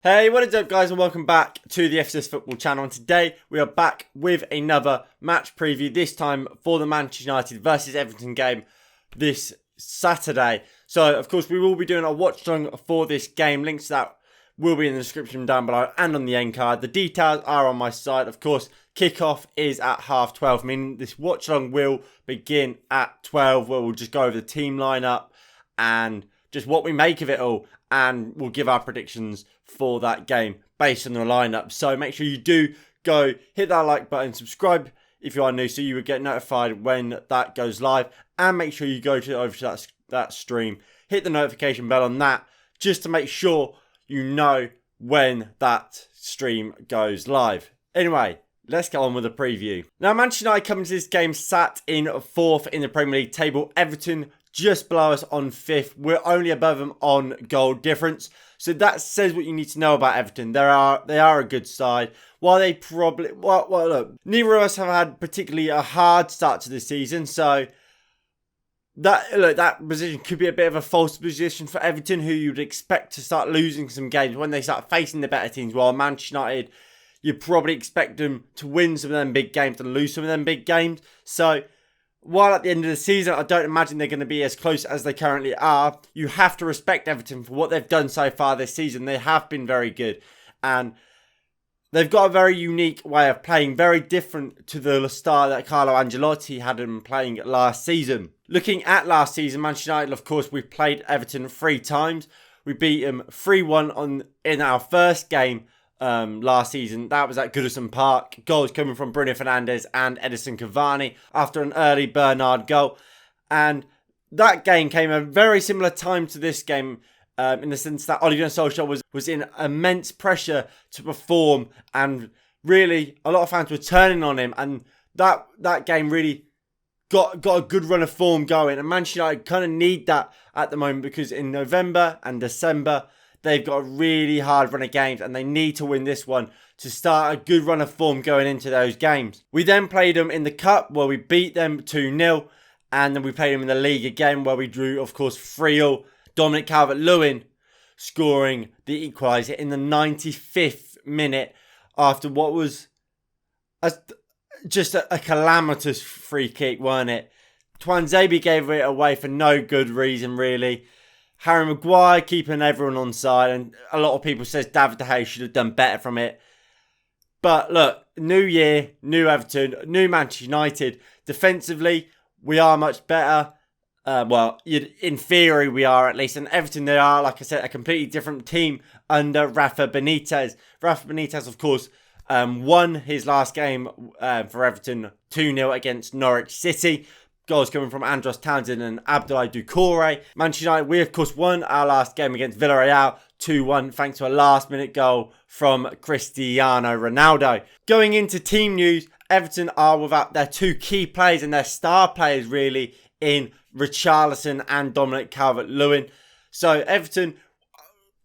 Hey, what is up guys, and welcome back to the FCS Football channel. And today we are back with another match preview, this time for the Manchester United versus Everton game this Saturday. So of course we will be doing a watch along for this game. Links to that will be in the description down below and on the end card. The details are on my side. Of course, kickoff is at 12:30, meaning this watch along will begin at 12, where we'll just go over the team lineup and just what we make of it all, and we'll give our predictions for that game based on the lineup. So make sure you do go hit that like button, subscribe if you are new so you will get notified when that goes live, and make sure you go over to that stream, hit the notification bell on that just to make sure you know when that stream goes live. Anyway, let's get on with the preview. Now, Manchester United coming to this game sat in 4th in the Premier League table. Everton just below us on 5th. We're only above them on goal difference. So that says what you need to know about Everton. They are a good side. While they probably... Well, look, neither of us have had particularly a hard start to the season. So that position could be a bit of a false position for Everton, who you'd expect to start losing some games when they start facing the better teams. While Manchester United, you probably expect them to win some of them big games and lose some of them big games. So while at the end of the season, I don't imagine they're going to be as close as they currently are, you have to respect Everton for what they've done so far this season. They have been very good, and they've got a very unique way of playing, very different to the style that Carlo Ancelotti had them playing last season. Looking at last season, Manchester United, of course, we played Everton 3 times. We beat them 3-1 in our first game last season. That was at Goodison Park. Goals coming from Bruno Fernandes and Edison Cavani after an early Bernard goal. And that game came at a very similar time to this game, in the sense that Ole Gunnar Solskjaer was in immense pressure to perform, and really a lot of fans were turning on him, and that game really got a good run of form going. And Manchester United kind of need that at the moment, because in November and December they've got a really hard run of games, and they need to win this one to start a good run of form going into those games. We then played them in the Cup, where we beat them 2-0. And then we played them in the league again, where we drew, of course, 3-0. Dominic Calvert-Lewin scoring the equaliser in the 95th minute after what was just a calamitous free kick, weren't it? Twanzebe gave it away for no good reason, really. Harry Maguire keeping everyone on side, and a lot of people says David De Gea should have done better from it. But look, new year, new Everton, new Manchester United. Defensively, we are much better. In theory we are, at least. And Everton, they are, like I said, a completely different team under Rafa Benitez. Rafa Benitez, of course, won his last game for Everton 2-0 against Norwich City. Goals coming from Andros Townsend and Abdoulaye Doucouré. Manchester United, we of course won our last game against Villarreal 2-1 thanks to a last minute goal from Cristiano Ronaldo. Going into team news, Everton are without their 2 key players and their star players really in Richarlison and Dominic Calvert-Lewin. So Everton,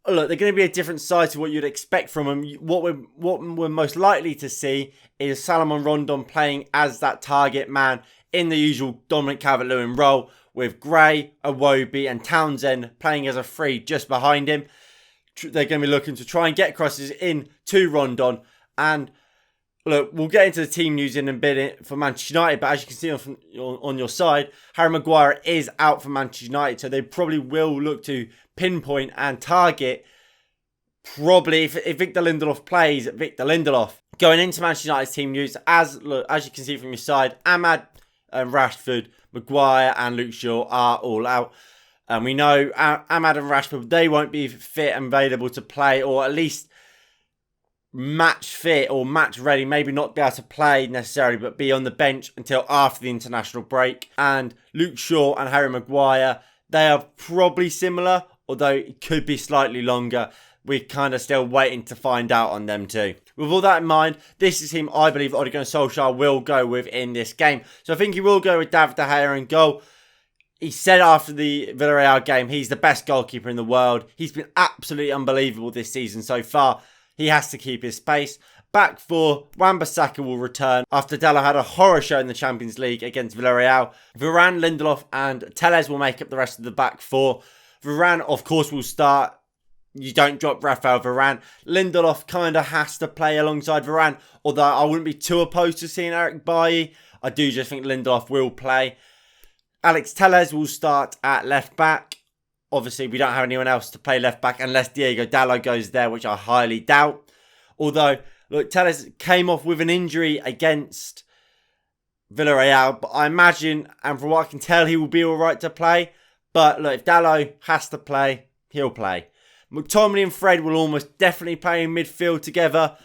look, they're going to be a different side to what you'd expect from them. What we're most likely to see is Salomon Rondon playing as that target man in the usual Dominic Calvert-Lewin role, with Gray, Iwobi and Townsend playing as a free just behind him. They're going to be looking to try and get crosses in to Rondon. And look, we'll get into the team news in a bit for Manchester United, but as you can see on your side, Harry Maguire is out for Manchester United, so they probably will look to pinpoint and target, probably, if Victor Lindelof plays, Victor Lindelof. Going into Manchester United's team news, as you can see from your side, Ahmad, Rashford, Maguire and Luke Shaw are all out. And we know Ahmad and Rashford, they won't be fit and available to play, or at least match fit or match ready. Maybe not be able to play necessarily, but be on the bench until after the international break. And Luke Shaw and Harry Maguire, they are probably similar, although it could be slightly longer. We're kind of still waiting to find out on them too. With all that in mind, this is him I believe Ole Gunnar Solskjaer will go with in this game. So I think he will go with David De Gea in goal. He said after the Villarreal game, he's the best goalkeeper in the world. He's been absolutely unbelievable this season so far. He has to keep his space. Back 4, Wan-Bissaka will return after Della had a horror show in the Champions League against Villarreal. Varane, Lindelof and Telles will make up the rest of the back 4. Varane, of course, will start you don't drop Rafael Varane. Lindelof kind of has to play alongside Varane, although I wouldn't be too opposed to seeing Eric Bailly. I do just think Lindelof will play. Alex Telles will start at left back. Obviously, we don't have anyone else to play left back unless Diego Dalot goes there, which I highly doubt. Although, look, Telles came off with an injury against Villarreal, but I imagine, and from what I can tell, he will be all right to play. But look, if Dalot has to play, he'll play. McTominay and Fred will almost definitely play in midfield together.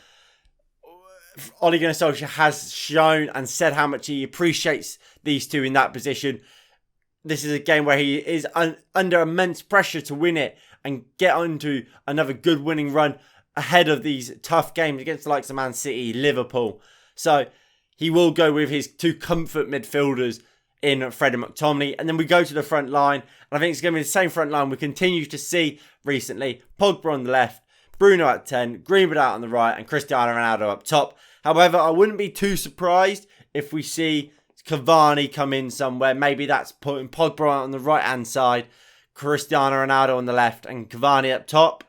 Ole Gunnar Solskjaer has shown and said how much he appreciates these two in that position. This is a game where he is under immense pressure to win it and get onto another good winning run ahead of these tough games against the likes of Man City, Liverpool. So he will go with his two comfort midfielders in Fred and McTominay. And then we go to the front line. And I think it's going to be the same front line we continue to see recently. Pogba on the left, Bruno at 10, Greenwood out on the right, and Cristiano Ronaldo up top. However, I wouldn't be too surprised if we see Cavani come in somewhere. Maybe that's putting Pogba on the right-hand side, Cristiano Ronaldo on the left, and Cavani up top.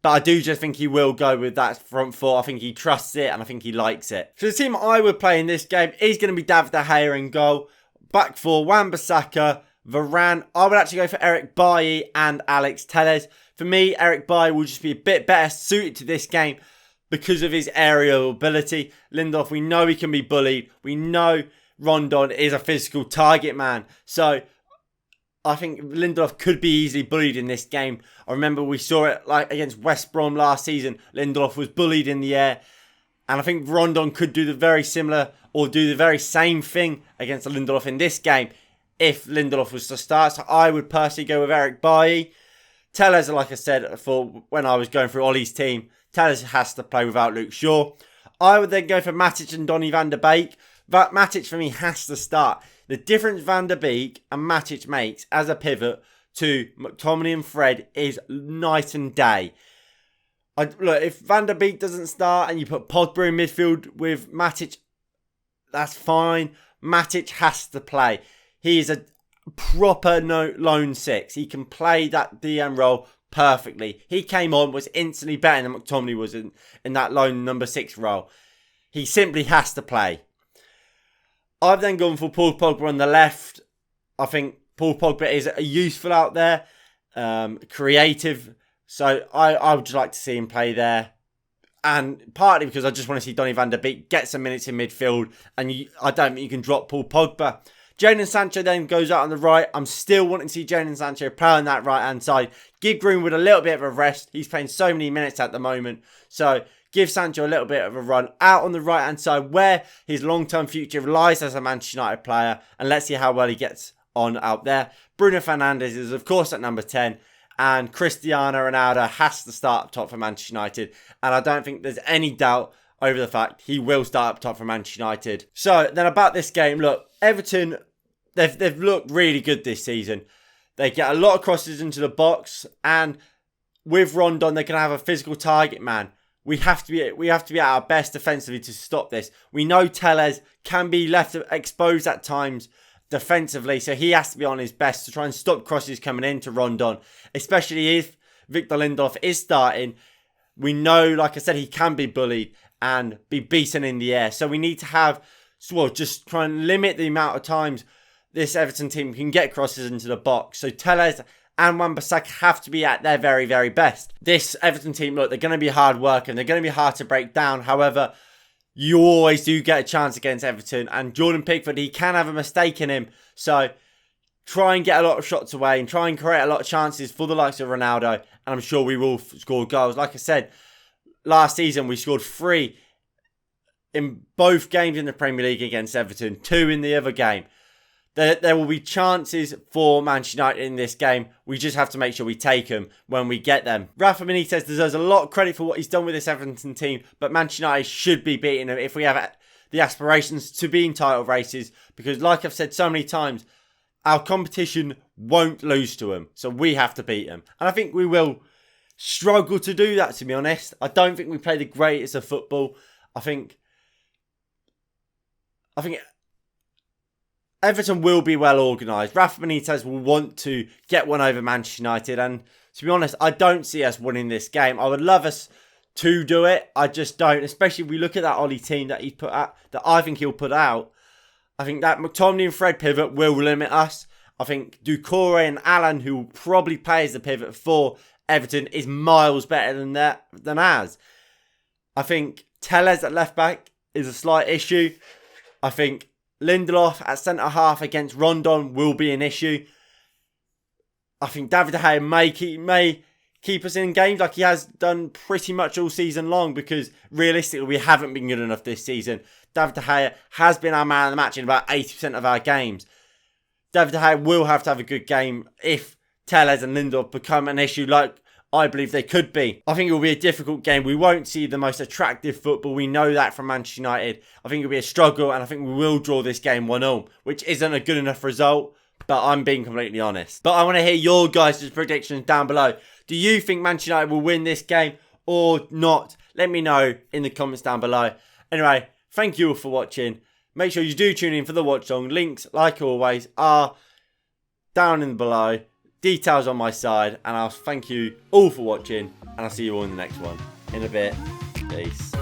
But I do just think he will go with that front four. I think he trusts it and I think he likes it. So the team I would play in this game is going to be David De Gea in goal. Back four, Wan-Bissaka, Varane. I would actually go for Eric Bailly and Alex Telles. For me, Eric Bailly will just be a bit better suited to this game because of his aerial ability. Lindelof, we know he can be bullied. We know Rondon is a physical target man. So I think Lindelof could be easily bullied in this game. I remember we saw it like against West Brom last season. Lindelof was bullied in the air. And I think Rondon could do the very similar or do the very same thing against Lindelof in this game if Lindelof was to start. So I would personally go with Eric Bailly. Telles, like I said, for when I was going through Ollie's team, Telles has to play without Luke Shaw. I would then go for Matic and Donny van der Beek. Matic for me has to start. The difference Van der Beek and Matic makes as a pivot to McTominay and Fred is night and day. Look, if Van der Beek doesn't start and you put Pogba in midfield with Matic, that's fine. Matic has to play. He is a proper lone six. He can play that DM role perfectly. He came on, was instantly better than McTominay was in that lone number 6 role. He simply has to play. I've then gone for Paul Pogba on the left. I think Paul Pogba is useful out there, creative. So I would just like to see him play there. And partly because I just want to see Donny van der Beek get some minutes in midfield. And I don't think you can drop Paul Pogba. Jadon Sancho then goes out on the right. I'm still wanting to see Jadon Sancho play on that right-hand side. Give Greenwood a little bit of a rest. He's playing so many minutes at the moment. So give Sancho a little bit of a run out on the right-hand side where his long-term future lies as a Manchester United player. And let's see how well he gets on out there. Bruno Fernandes is, of course, at number 10. And Cristiano Ronaldo has to start up top for Manchester United. And I don't think there's any doubt over the fact he will start up top for Manchester United. So then about this game, look, Everton, they've looked really good this season. They get a lot of crosses into the box. And with Rondon, they can have a physical target man. We have to be at our best defensively to stop this. We know Telles can be left exposed at times defensively, so he has to be on his best to try and stop crosses coming into Rondon, especially if Victor Lindelof is starting. We know, like I said, he can be bullied and be beaten in the air. So we need to have, just try and limit the amount of times this Everton team can get crosses into the box. So Telles and Wan-Bissaka have to be at their very, very best. This Everton team, look, they're going to be hard work and they're going to be hard to break down. However, you always do get a chance against Everton. And Jordan Pickford, he can have a mistake in him. So try and get a lot of shots away and try and create a lot of chances for the likes of Ronaldo. And I'm sure we will score goals. Like I said, last season we scored 3 in both games in the Premier League against Everton. 2 in the other game. There will be chances for Manchester United in this game. We just have to make sure we take them when we get them. Rafa Benitez deserves a lot of credit for what he's done with this Everton team, but Manchester United should be beating them if we have the aspirations to be in title races, because like I've said so many times, our competition won't lose to them, so we have to beat them. And I think we will struggle to do that, to be honest. I don't think we play the greatest of football. I think Everton will be well organised. Rafa Benitez will want to get one over Manchester United, and to be honest, I don't see us winning this game. I would love us to do it. I just don't, especially if we look at that Ollie team that he's put out, that I think he'll put out. I think that McTominay and Fred pivot will limit us. I think Doucouré and Allen, who will probably play as the pivot for Everton, is miles better than ours. I think Telles at left back is a slight issue. I think Lindelof at centre half against Rondon will be an issue. I think David De Gea may keep us in games like he has done pretty much all season long, because realistically we haven't been good enough this season. David De Gea has been our man of the match in about 80% of our games. David De Gea will have to have a good game if Telles and Lindelof become an issue like I believe they could be. I think it will be a difficult game. We won't see the most attractive football. We know that from Manchester United. I think it will be a struggle, and I think we will draw this game 1-0, which isn't a good enough result, but I'm being completely honest. But I want to hear your guys' predictions down below. Do you think Manchester United will win this game or not? Let me know in the comments down below. Anyway, thank you all for watching. Make sure you do tune in for the watch along. Links, like always, are down in below. Details on my side. And I'll thank you all for watching. And I'll see you all in the next one. In a bit. Peace.